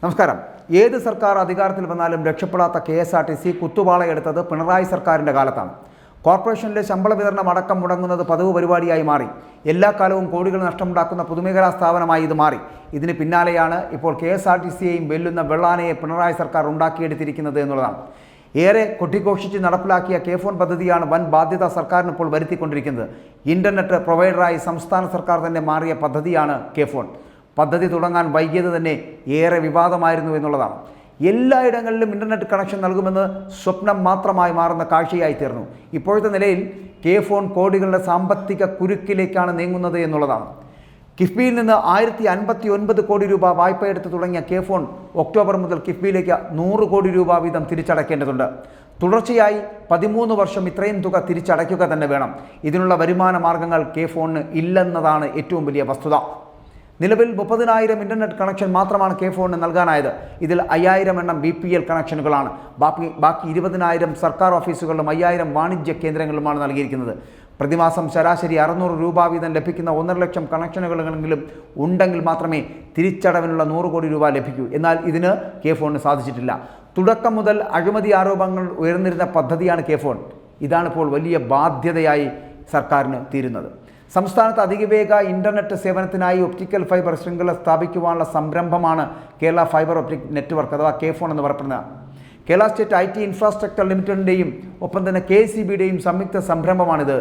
നമസ്കാരം. ഏത് സർക്കാർ അധികാരത്തിൽ വന്നാലും രക്ഷപ്പെടാത്ത KSRTC കുത്തുപാളയെടുത്തത് പിണറായി സർക്കാരിൻ്റെ കാലത്താണ്. കോർപ്പറേഷനിലെ ശമ്പള വിതരണം അടക്കം മുടങ്ങുന്നത് പതിവ് പരിപാടിയായി മാറി. എല്ലാ കാലവും കോടികൾ നഷ്ടമുണ്ടാക്കുന്ന പൊതുമേഖലാ സ്ഥാപനമായി ഇത് മാറി. ഇതിന് പിന്നാലെയാണ് ഇപ്പോൾ KSRTCയെയും വെല്ലുന്ന വെള്ളാനയെ പിണറായി സർക്കാർ ഉണ്ടാക്കിയെടുത്തിരിക്കുന്നത് എന്നുള്ളതാണ്. ഏറെ കൊട്ടിഘോഷിച്ച് നടപ്പിലാക്കിയ K-Phone പദ്ധതിയാണ് വൻ ബാധ്യത സർക്കാരിന് ഇപ്പോൾ വരുത്തിക്കൊണ്ടിരിക്കുന്നത്. ഇൻ്റർനെറ്റ് പ്രൊവൈഡറായി സംസ്ഥാന സർക്കാർ തന്നെ മാറിയ പദ്ധതിയാണ് K-Phone. പദ്ധതി തുടങ്ങാൻ വൈകിയത് തന്നെ ഏറെ വിവാദമായിരുന്നു എന്നുള്ളതാണ്. എല്ലായിടങ്ങളിലും ഇൻ്റർനെറ്റ് കണക്ഷൻ നൽകുമെന്ന് സ്വപ്നം മാത്രമായി മാറുന്ന കാഴ്ചയായി തീർന്നു. ഇപ്പോഴത്തെ നിലയിൽ K-Phone കോടികളുടെ സാമ്പത്തിക കുരുക്കിലേക്കാണ് നീങ്ങുന്നത് എന്നുള്ളതാണ്. കിഫ്ബിയിൽ നിന്ന് 1059 കോടി രൂപ വായ്പയെടുത്ത് തുടങ്ങിയ K-Phone ഒക്ടോബർ മുതൽ കിഫ്ബിയിലേക്ക് 100 കോടി രൂപ വീതം തിരിച്ചടയ്ക്കേണ്ടതുണ്ട്. തുടർച്ചയായി 13 വർഷം ഇത്രയും തുക തിരിച്ചടയ്ക്കുക തന്നെ വേണം. ഇതിനുള്ള വരുമാന മാർഗങ്ങൾ K-Phoneന് ഇല്ലെന്നതാണ് ഏറ്റവും വലിയ വസ്തുത. നിലവിൽ 30,000 ഇൻ്റർനെറ്റ് കണക്ഷൻ മാത്രമാണ് K-Phoneന് നൽകാനായത്. ഇതിൽ 5000 എണ്ണം BPL കണക്ഷനുകളാണ്. ബാക്കി 20,000 സർക്കാർ ഓഫീസുകളിലും 5000 വാണിജ്യ കേന്ദ്രങ്ങളിലുമാണ് നൽകിയിരിക്കുന്നത്. പ്രതിമാസം ശരാശരി 600 രൂപ വീതം ലഭിക്കുന്ന 1.5 ലക്ഷം കണക്ഷനുകളെങ്കിലും ഉണ്ടെങ്കിൽ മാത്രമേ തിരിച്ചടവിനുള്ള 100 കോടി രൂപ ലഭിക്കൂ. എന്നാൽ ഇതിന് K-Phoneന് സാധിച്ചിട്ടില്ല. തുടക്കം മുതൽ അഴിമതി ആരോപണങ്ങൾ ഉയർന്നിരുന്ന പദ്ധതിയാണ് K-Phone. ഇതാണിപ്പോൾ വലിയ ബാധ്യതയായി സർക്കാരിന് തീരുന്നത്. സംസ്ഥാനത്ത് അതിവേഗ ഇൻ്റർനെറ്റ് സേവനത്തിനായി ഒപ്റ്റിക്കൽ ഫൈബർ ശൃംഖല സ്ഥാപിക്കുവാനുള്ള സംരംഭമാണ് കേരള ഫൈബർ ഒപ്റ്റിക് നെറ്റ്വർക്ക് അഥവാ K-Phone എന്ന് പറയപ്പെടുന്നത്. കേരള സ്റ്റേറ്റ് IT ഇൻഫ്രാസ്ട്രക്ചർ ലിമിറ്റഡിൻ്റെയും ഒപ്പം തന്നെ KCBയുടെയും സംയുക്ത സംരംഭമാണിത്.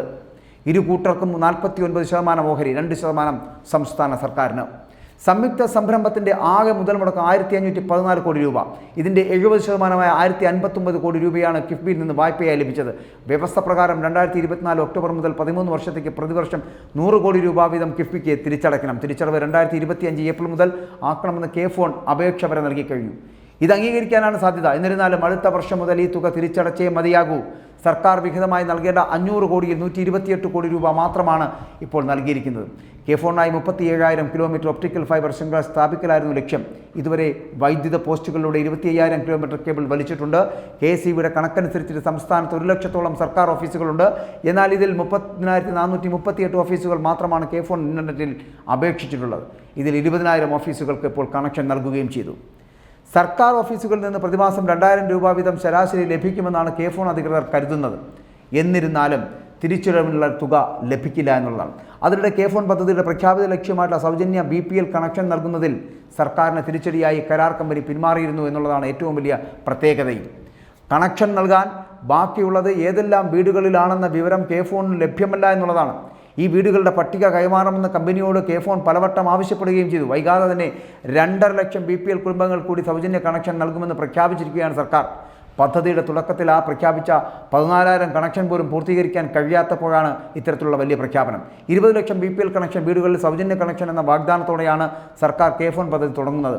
ഇരു കൂട്ടർക്കും 49% ഓഹരി, 2% സംസ്ഥാന സർക്കാരിന്. സംയുക്ത സംരംഭത്തിൻ്റെ ആകെ മുതൽ മുടക്കം 1514 കോടി രൂപ. ഇതിൻ്റെ 70%-മായ 1059 കോടി രൂപയാണ് കിഫ്ബിയിൽ നിന്ന് വായ്പയായി ലഭിച്ചത്. വ്യവസ്ഥ പ്രകാരം 2024 ഒക്ടോബർ മുതൽ 13 വർഷത്തേക്ക് പ്രതിവർഷം 100 കോടി രൂപ വീതം കിഫ്ബിക്ക് തിരിച്ചടയ്ക്കണം. തിരിച്ചടവ് 2025 ഏപ്രിൽ മുതൽ ആക്കണമെന്ന് K-Phone അപേക്ഷ വരെ നൽകി കഴിഞ്ഞു. ഇത് അംഗീകരിക്കാനാണ് സാധ്യത. എന്നിരുന്നാലും അടുത്ത വർഷം മുതൽ ഈ തുക തിരിച്ചടച്ചേ മതിയാകൂ. സർക്കാർ വിഹിതമായി നൽകേണ്ട 500 കോടിയിൽ 128 കോടി രൂപ മാത്രമാണ് ഇപ്പോൾ നൽകിയിരിക്കുന്നത്. K-Phoneനായി 37,000 കിലോമീറ്റർ ഒപ്റ്റിക്കൽ ഫൈബർ ശൃംഖല സ്ഥാപിക്കലായിരുന്നു ലക്ഷ്യം. ഇതുവരെ വൈദ്യുത പോസ്റ്റുകളിലൂടെ 25,000 കിലോമീറ്റർ കേബിൾ വലിച്ചിട്ടുണ്ട്. KCBയുടെ കണക്കനുസരിച്ച് സംസ്ഥാനത്ത് 1 ലക്ഷത്തോളം സർക്കാർ ഓഫീസുകളുണ്ട്. എന്നാൽ ഇതിൽ 30,438 ഓഫീസുകൾ മാത്രമാണ് K-Phone ഇൻ്റർനെറ്റിൽ അപേക്ഷിച്ചിട്ടുള്ളത്. ഇതിൽ 20,000 ഓഫീസുകൾക്ക് ഇപ്പോൾ കണക്ഷൻ നൽകുകയും ചെയ്തു. സർക്കാർ ഓഫീസുകളിൽ നിന്ന് പ്രതിമാസം 2,000 രൂപ വീതം ശരാശരി ലഭിക്കുമെന്നാണ് K-Phone അധികൃതർ കരുതുന്നത്. എന്നിരുന്നാലും തിരിച്ചടവിനുള്ള തുക ലഭിക്കില്ല എന്നുള്ളതാണ്. അതിനിടെ K-Phone പദ്ധതിയുടെ പ്രഖ്യാപിത ലക്ഷ്യമായിട്ടുള്ള സൗജന്യ BPL കണക്ഷൻ നൽകുന്നതിൽ സർക്കാരിന് തിരിച്ചടിയായി കരാർ കമ്പനി പിന്മാറിയിരുന്നു എന്നുള്ളതാണ് ഏറ്റവും വലിയ പ്രത്യേകതയും. കണക്ഷൻ നൽകാൻ ബാക്കിയുള്ളത് ഏതെല്ലാം വീടുകളിലാണെന്ന വിവരം K-Phoneന് ലഭ്യമല്ല എന്നുള്ളതാണ്. ഈ വീടുകളുടെ പട്ടിക കൈമാറണമെന്ന് കമ്പനിയോട് K-Phone പലവട്ടം ആവശ്യപ്പെടുകയും ചെയ്തു. വൈകാതെ തന്നെ 2.5 ലക്ഷം BPL കുടുംബങ്ങൾ കൂടി സൗജന്യ കണക്ഷൻ നൽകുമെന്ന് പ്രഖ്യാപിച്ചിരിക്കുകയാണ് സർക്കാർ. പദ്ധതിയുടെ തുടക്കത്തിൽ പ്രഖ്യാപിച്ച 14,000 കണക്ഷൻ പോലും പൂർത്തീകരിക്കാൻ കഴിയാത്തപ്പോഴാണ് ഇത്തരത്തിലുള്ള വലിയ പ്രഖ്യാപനം. 20 ലക്ഷം BPL കണക്ഷൻ വീടുകളിൽ സൗജന്യ കണക്ഷൻ എന്ന വാഗ്ദാനത്തോടെയാണ് സർക്കാർ K-Phone പദ്ധതി തുടങ്ങുന്നത്.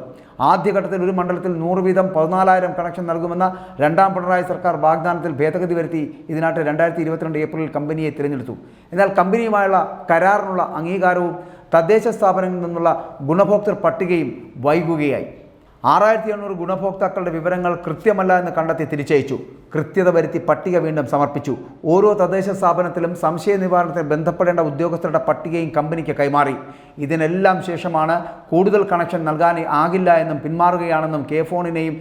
ആദ്യഘട്ടത്തിൽ ഒരു മണ്ഡലത്തിൽ 100 വീതം 14,000 കണക്ഷൻ നൽകുമെന്ന രണ്ടാം പിണറായി സർക്കാർ വാഗ്ദാനത്തിൽ ഭേദഗതി വരുത്തി ഇതിനായിട്ട് 2022 ഏപ്രിലിൽ കമ്പനിയെ തിരഞ്ഞെടുത്തു. എന്നാൽ കമ്പനിയുമായുള്ള കരാറിനുള്ള അംഗീകാരവും തദ്ദേശ സ്ഥാപനങ്ങളിൽ നിന്നുള്ള ഗുണഭോക്തൃ പട്ടികയും വൈകുകയായി. 6,800 ഗുണഭോക്താക്കളുടെ വിവരങ്ങൾ കൃത്യമല്ല എന്ന് കണ്ടെത്തി തിരിച്ചയച്ചു. കൃത്യത വരുത്തി പട്ടിക വീണ്ടും സമർപ്പിച്ചു. ഓരോ തദ്ദേശ സ്ഥാപനത്തിലും സംശയ നിവാരണത്തിന് ബന്ധപ്പെടേണ്ട ഉദ്യോഗസ്ഥരുടെ പട്ടികയും കമ്പനിക്ക് കൈമാറി. ഇതിനെല്ലാം ശേഷമാണ് കൂടുതൽ കണക്ഷൻ നൽകാൻ ആകില്ല എന്നും പിന്മാറുകയാണെന്നും K-Phoneനെയും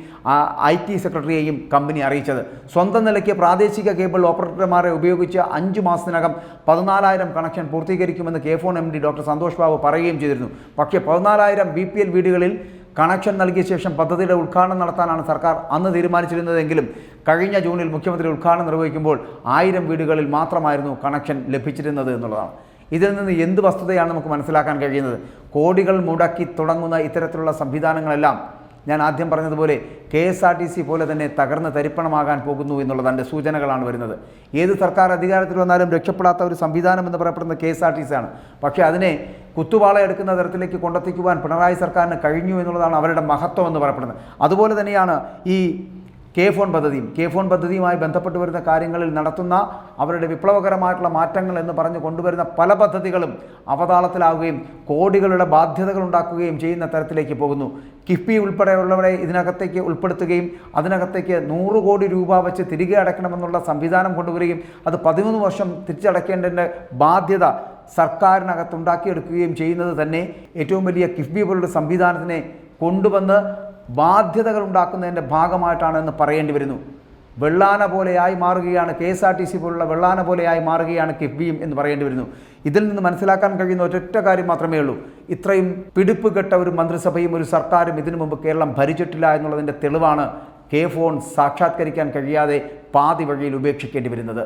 IT സെക്രട്ടറിയെയും കമ്പനി അറിയിച്ചത്. സ്വന്തം നിലയ്ക്ക് പ്രാദേശിക കേബിൾ ഓപ്പറേറ്റർമാരെ ഉപയോഗിച്ച് 5 മാസത്തിനകം 14,000 കണക്ഷൻ പൂർത്തീകരിക്കുമെന്ന് K-Phone MD doctor Santhosh Babu പറയുകയും ചെയ്തിരുന്നു. പക്ഷേ 14,000 BPL വീടുകളിൽ കണക്ഷൻ നൽകിയ ശേഷം പദ്ധതിയുടെ ഉദ്ഘാടനം നടത്താനാണ് സർക്കാർ അന്ന് തീരുമാനിച്ചിരുന്നതെങ്കിലും കഴിഞ്ഞ ജൂണിൽ മുഖ്യമന്ത്രി ഉദ്ഘാടനം നിർവഹിക്കുമ്പോൾ 1000 വീടുകളിൽ മാത്രമായിരുന്നു കണക്ഷൻ ലഭിച്ചിരുന്നത് എന്നുള്ളതാണ്. ഇതിൽ നിന്ന് എന്ത് വസ്തുതയാണ് നമുക്ക് മനസ്സിലാക്കാൻ കഴിയുന്നത്? കോടികൾ മുടക്കി തുടങ്ങുന്ന ഇത്തരത്തിലുള്ള സംവിധാനങ്ങളെല്ലാം ഞാൻ ആദ്യം പറഞ്ഞതുപോലെ KSRTC പോലെ തന്നെ തകർന്ന് തരിപ്പണമാകാൻ പോകുന്നു എന്നുള്ളതിൻ്റെ സൂചനകളാണ് വരുന്നത്. ഏത് സർക്കാർ അധികാരത്തിൽ വന്നാലും രക്ഷപ്പെടാത്ത ഒരു സംവിധാനം എന്ന് പറയപ്പെടുന്നത് KSRTC ആണ്. പക്ഷേ അതിനെ കുത്തുവാള എടുക്കുന്ന തരത്തിലേക്ക് കൊണ്ടെത്തിക്കുവാൻ പിണറായി സർക്കാരിന് കഴിഞ്ഞു എന്നുള്ളതാണ് അവരുടെ മഹത്വം എന്ന് പറയപ്പെടുന്നത്. അതുപോലെ തന്നെയാണ് ഈ K-Phone പദ്ധതിയുമായി ബന്ധപ്പെട്ട് വരുന്ന കാര്യങ്ങളിൽ നടത്തുന്ന അവരുടെ വിപ്ലവകരമായിട്ടുള്ള മാറ്റങ്ങൾ എന്ന് പറഞ്ഞു കൊണ്ടുവരുന്ന പല പദ്ധതികളും അവതാളത്തിലാവുകയും കോടികളുടെ ബാധ്യതകൾ ഉണ്ടാക്കുകയും ചെയ്യുന്ന തരത്തിലേക്ക് പോകുന്നു. കിഫ്ബി ഉൾപ്പെടെയുള്ളവരെ ഇതിനകത്തേക്ക് ഉൾപ്പെടുത്തുകയും അതിനകത്തേക്ക് 100 കോടി രൂപ വെച്ച് തിരികെ അടയ്ക്കണമെന്നുള്ള സംവിധാനം കൊണ്ടുവരികയും അത് 13 വർഷം തിരിച്ചടയ്ക്കേണ്ടതിൻ്റെ ബാധ്യത സർക്കാരിനകത്തുണ്ടാക്കിയെടുക്കുകയും ചെയ്യുന്നത് തന്നെ ഏറ്റവും വലിയ കിഫ്ബി പോലുള്ള സംവിധാനത്തിനെ കൊണ്ടുവന്ന് ബാധ്യതകൾ ഉണ്ടാക്കുന്നതിൻ്റെ ഭാഗമായിട്ടാണ് എന്ന് പറയേണ്ടി വരുന്നു. വെള്ളാന പോലെയായി മാറുകയാണ് KSRTC പോലുള്ള വെള്ളാന പോലെയായി മാറുകയാണ് കിഫ്ബിയും എന്ന് പറയേണ്ടി വരുന്നു. ഇതിൽ നിന്ന് മനസ്സിലാക്കാൻ കഴിയുന്ന ഒരൊറ്റ കാര്യം മാത്രമേ ഉള്ളൂ. ഇത്രയും പിടിപ്പ് കെട്ട ഒരു മന്ത്രിസഭയും ഒരു സർക്കാരും ഇതിനു മുമ്പ് കേരളം ഭരിച്ചിട്ടില്ല എന്നുള്ളതിൻ്റെ തെളിവാണ് കെ ഫോൺ സാക്ഷാത്കരിക്കാൻ കഴിയാതെ പാതി വഴിയിൽ ഉപേക്ഷിക്കേണ്ടി വരുന്നത്.